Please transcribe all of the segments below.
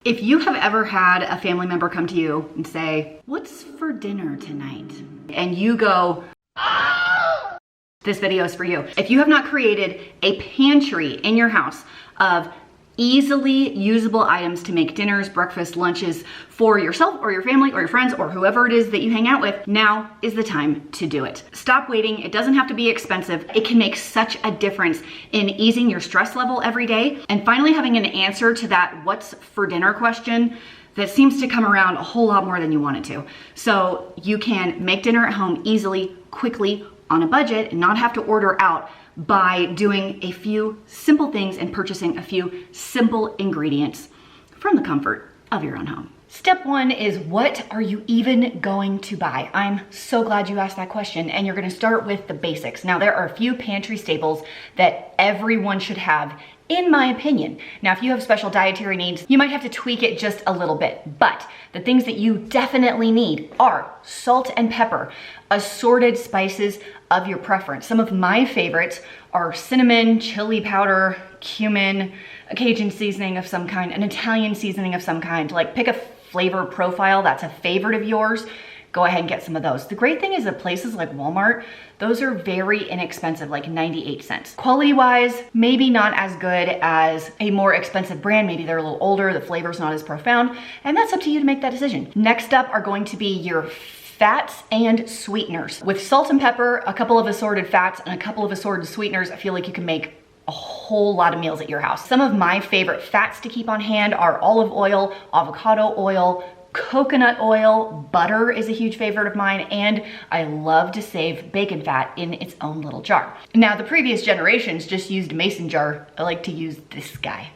If you have ever had a family member come to you and say, "What's for dinner tonight?" and you go, "Ah," this video is for you. If you have not created a pantry in your house of easily usable items to make dinners, breakfast, lunches for yourself or your family or your friends or whoever it is that you hang out with, now is the time to do it. Stop waiting. It doesn't have to be expensive. It can make such a difference in easing your stress level every day and finally having an answer to that "what's for dinner" question that seems to come around a whole lot more than you want it to. So you can make dinner at home easily, quickly, on a budget, and not have to order out by doing a few simple things and purchasing a few simple ingredients from the comfort of your own home. Step one is, what are you even going to buy? I'm so glad you asked that question, and you're gonna start with the basics. Now, there are a few pantry staples that everyone should have, in my opinion. Now, if you have special dietary needs, you might have to tweak it just a little bit, but the things that you definitely need are salt and pepper, assorted spices of your preference. Some of my favorites are cinnamon, chili powder, cumin, a Cajun seasoning of some kind, an Italian seasoning of some kind. Like, pick a flavor profile that's a favorite of yours. Go ahead and get some of those. The great thing is that places like Walmart, those are very inexpensive, like 98 cents. Quality-wise, maybe not as good as a more expensive brand. Maybe they're a little older, the flavor's not as profound, and that's up to you to make that decision. Next up are going to be your fats and sweeteners. With salt and pepper, a couple of assorted fats, and a couple of assorted sweeteners, I feel like you can make a whole lot of meals at your house. Some of my favorite fats to keep on hand are olive oil, avocado oil, coconut oil, butter is a huge favorite of mine, and I love to save bacon fat in its own little jar. Now, the previous generations just used a mason jar. I like to use this guy.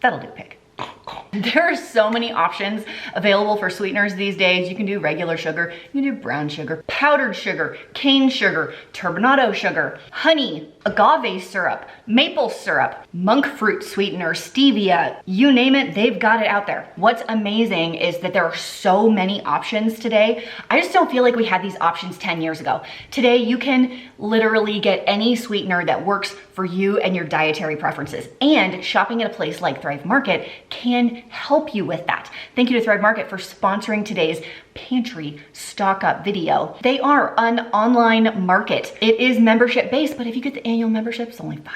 That'll do, pig. There are so many options available for sweeteners these days. You can do regular sugar, you can do brown sugar, powdered sugar, cane sugar, turbinado sugar, honey, agave syrup, maple syrup, monk fruit sweetener, stevia, you name it, they've got it out there. What's amazing is that there are so many options today. I just don't feel like we had these options 10 years ago. Today, you can literally get any sweetener that works for you and your dietary preferences. And shopping at a place like Thrive Market can help you with that. Thank you to Thrive Market for sponsoring today's pantry stock up video. They are an online market. It is membership based, but if you get the annual membership, it's only $5.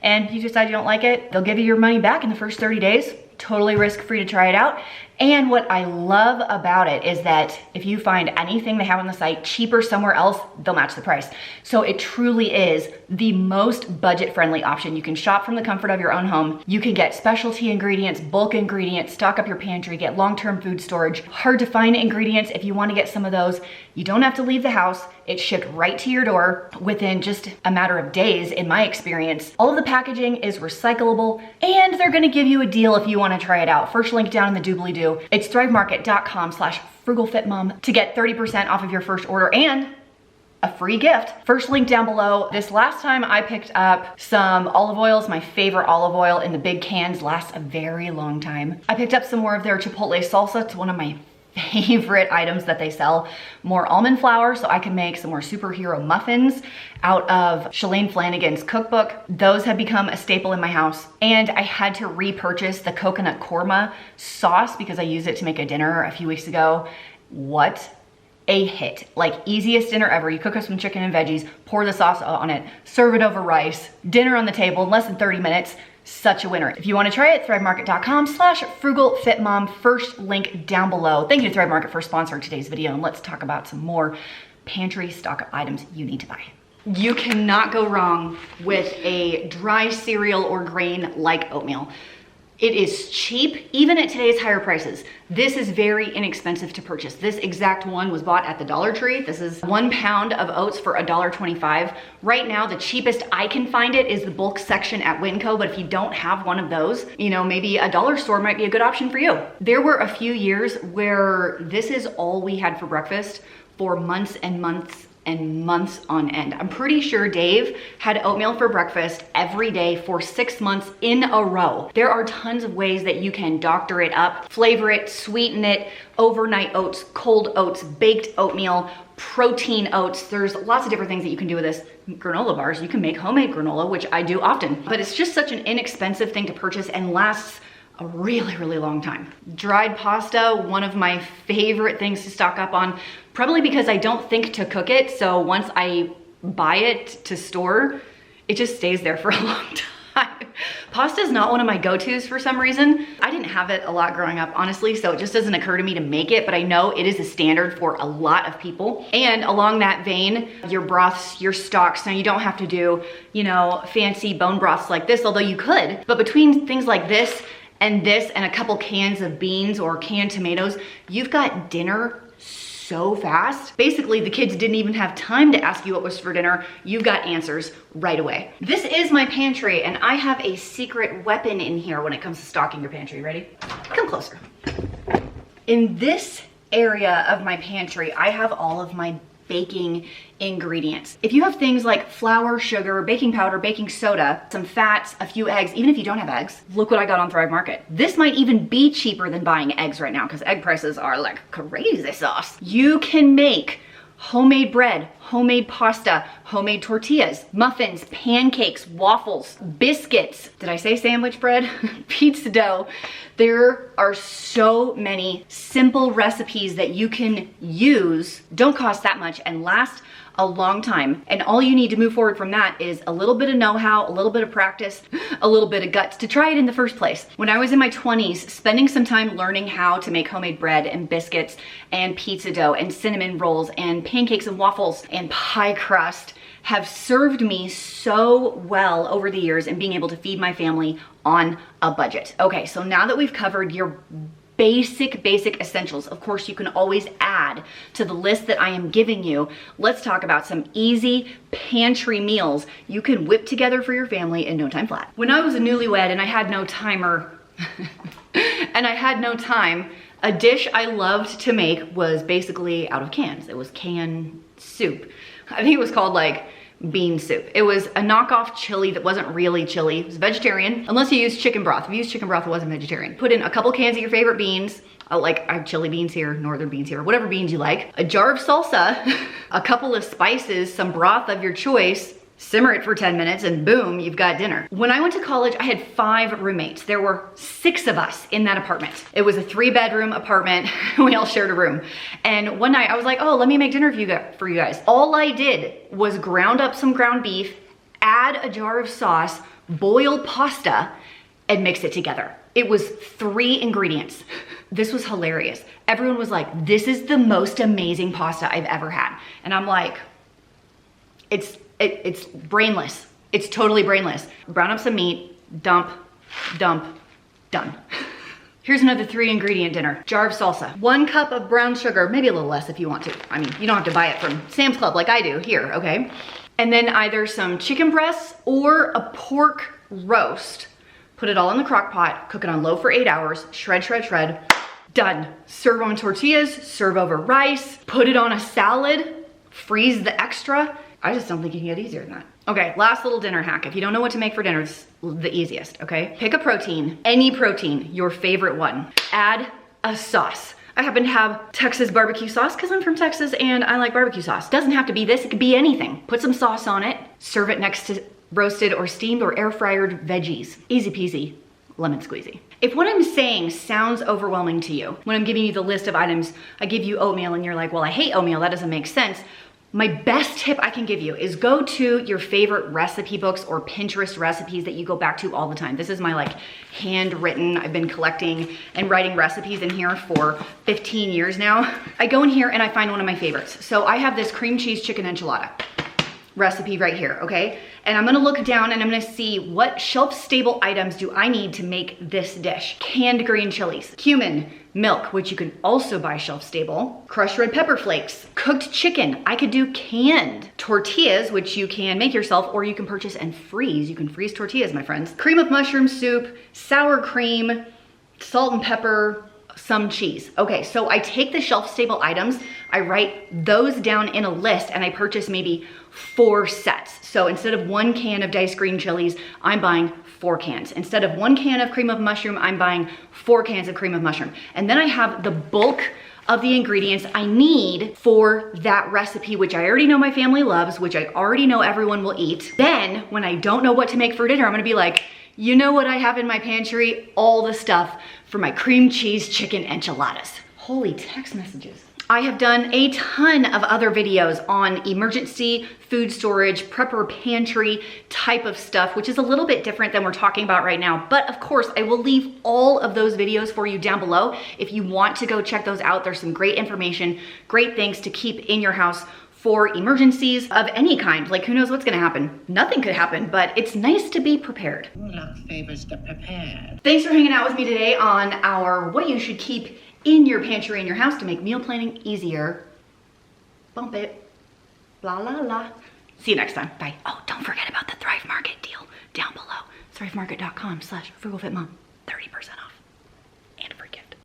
And if you decide you don't like it, they'll give you your money back in the first 30 days. Totally risk-free to try it out. And what I love about it is that if you find anything they have on the site cheaper somewhere else, they'll match the price. So it truly is the most budget-friendly option. You can shop from the comfort of your own home. You can get specialty ingredients, bulk ingredients, stock up your pantry, get long-term food storage, hard to find ingredients. If you want to get some of those, you don't have to leave the house. It's shipped right to your door within just a matter of days, in my experience. All of the packaging is recyclable, and they're gonna give you a deal if you wanna try it out. First link down in the doobly-doo. It's thrivemarket.com/frugalfitmom to get 30% off of your first order and a free gift. First link down below. This last time I picked up some olive oils. My favorite olive oil in the big cans lasts a very long time. I picked up some more of their chipotle salsa. It's one of my favorite items that they sell. More almond flour so I can make some more superhero muffins out of Shalane Flanagan's cookbook. Those have become a staple in my house. And I had to repurchase the coconut korma sauce because I used it to make a dinner a few weeks ago. What a hit. Like, easiest dinner ever. You cook up some chicken and veggies, pour the sauce on it, serve it over rice, dinner on the table in less than 30 minutes. Such a winner. If you want to try it, thrivemarket.com/frugalfitmom. First link down below. Thank you to Thrive Market for sponsoring today's video, and let's talk about some more pantry stock up items you need to buy. You cannot go wrong with a dry cereal or grain like oatmeal. It is cheap, even at today's higher prices. This is very inexpensive to purchase. This exact one was bought at the Dollar Tree. This is 1 pound of oats for $1.25. Right now, the cheapest I can find it is the bulk section at Winco, but if you don't have one of those, you know, maybe a dollar store might be a good option for you. There were a few years where this is all we had for breakfast for months and months and months on end. I'm pretty sure Dave had oatmeal for breakfast every day for 6 months in a row. There are tons of ways that you can doctor it up, flavor it, sweeten it, overnight oats, cold oats, baked oatmeal, protein oats. There's lots of different things that you can do with this. Granola bars, you can make homemade granola, which I do often, but it's just such an inexpensive thing to purchase and lasts a really, really long time. Dried pasta, one of my favorite things to stock up on, probably because I don't think to cook it. So once I buy it to store, it just stays there for a long time. Pasta is not one of my go-tos for some reason. I didn't have it a lot growing up, honestly, so it just doesn't occur to me to make it, but I know it is a standard for a lot of people. And along that vein, your broths, your stocks, now you don't have to do, you know, fancy bone broths like this, although you could, but between things like this and a couple cans of beans or canned tomatoes, you've got dinner so fast. Basically, the kids didn't even have time to ask you what was for dinner. You've got answers right away. This is my pantry, and I have a secret weapon in here when it comes to stocking your pantry. Ready? Come closer. In this area of my pantry, I have all of my baking ingredients. If you have things like flour, sugar, baking powder, baking soda, some fats, a few eggs, even if you don't have eggs, look what I got on Thrive Market. This might even be cheaper than buying eggs right now because egg prices are like crazy sauce. You can make homemade bread, homemade pasta, homemade tortillas, muffins, pancakes, waffles, biscuits. Did I say sandwich bread? Pizza dough. There are so many simple recipes that you can use, don't cost that much, and last a long time. And all you need to move forward from that is a little bit of know-how, a little bit of practice, a little bit of guts to try it in the first place. When I was in my 20s, spending some time learning how to make homemade bread and biscuits and pizza dough and cinnamon rolls and pancakes and waffles and pie crust have served me so well over the years in being able to feed my family on a budget. Okay, so now that we've covered your basic essentials, of course you can always add to the list that I am giving you. Let's talk about some easy pantry meals you can whip together for your family in no time flat. When I was a newlywed and I had no timer and I had no time, a dish I loved to make was basically out of cans. It was canned soup. I think it was called like bean soup. It was a knockoff chili that wasn't really chili. It was vegetarian, unless you use chicken broth. If you use chicken broth, it wasn't vegetarian. Put in a couple cans of your favorite beans. I have chili beans here, northern beans here, whatever beans you like. A jar of salsa, a couple of spices, some broth of your choice, simmer it for 10 minutes, and boom, you've got dinner. When I went to college, I had 5 roommates. There were 6 of us in that apartment. It was a 3-bedroom apartment. We all shared a room. And one night I was like, oh, let me make dinner for you guys. All I did was ground up some ground beef, add a jar of sauce, boil pasta, and mix it together. It was 3 ingredients. This was hilarious. Everyone was like, this is the most amazing pasta I've ever had. And I'm like, it's brainless. It's totally brainless. Brown up some meat, dump, done. Here's another 3-ingredient dinner. Jar of salsa, 1 cup of brown sugar, maybe a little less if you want to. I mean, you don't have to buy it from Sam's Club like I do here, okay? And then either some chicken breasts or a pork roast. Put it all in the crock pot, cook it on low for 8 hours, shred. Done. Serve on tortillas, serve over rice, put it on a salad, freeze the extra. I just don't think you can get easier than that. Okay, last little dinner hack. If you don't know what to make for dinner, it's the easiest, okay? Pick a protein, any protein, your favorite one. Add a sauce. I happen to have Texas barbecue sauce because I'm from Texas and I like barbecue sauce. Doesn't have to be this, it could be anything. Put some sauce on it, serve it next to roasted or steamed or air fryered veggies. Easy peasy, lemon squeezy. If what I'm saying sounds overwhelming to you, when I'm giving you the list of items, I give you oatmeal and you're like, well, I hate oatmeal, that doesn't make sense. My best tip I can give you is go to your favorite recipe books or Pinterest recipes that you go back to all the time. This is my like handwritten, I've been collecting and writing recipes in here for 15 years now. I go in here and I find one of my favorites. So I have this cream cheese chicken enchilada recipe right here, okay? And I'm gonna look down and I'm gonna see what shelf-stable items do I need to make this dish. Canned green chilies, cumin, milk, which you can also buy shelf-stable, crushed red pepper flakes, cooked chicken. I could do canned tortillas, which you can make yourself or you can purchase and freeze. You can freeze tortillas, my friends. Cream of mushroom soup, sour cream, salt and pepper, some cheese. Okay, so I take the shelf-stable items, I write those down in a list and I purchase maybe 4 sets. So instead of 1 can of diced green chilies, I'm buying 4 cans. Instead of 1 can of cream of mushroom, I'm buying 4 cans of cream of mushroom. And then I have the bulk of the ingredients I need for that recipe, which I already know my family loves, which I already know everyone will eat. Then when I don't know what to make for dinner, I'm gonna be like, You know what I have in my pantry? All the stuff for my cream cheese chicken enchiladas. Holy text messages. I have done a ton of other videos on emergency food storage, prepper pantry type of stuff, which is a little bit different than we're talking about right now. But of course, I will leave all of those videos for you down below. If you want to go check those out, there's some great information, great things to keep in your house for emergencies of any kind. Like, who knows what's gonna happen? Nothing could happen, but it's nice to be prepared. Luck favors the prepared. Thanks for hanging out with me today on our what you should keep in your pantry in your house to make meal planning easier. Bump it. La la la. See you next time. Bye. Oh, don't forget about the Thrive Market deal down below. ThriveMarket.com/frugalfitmom. 30% off.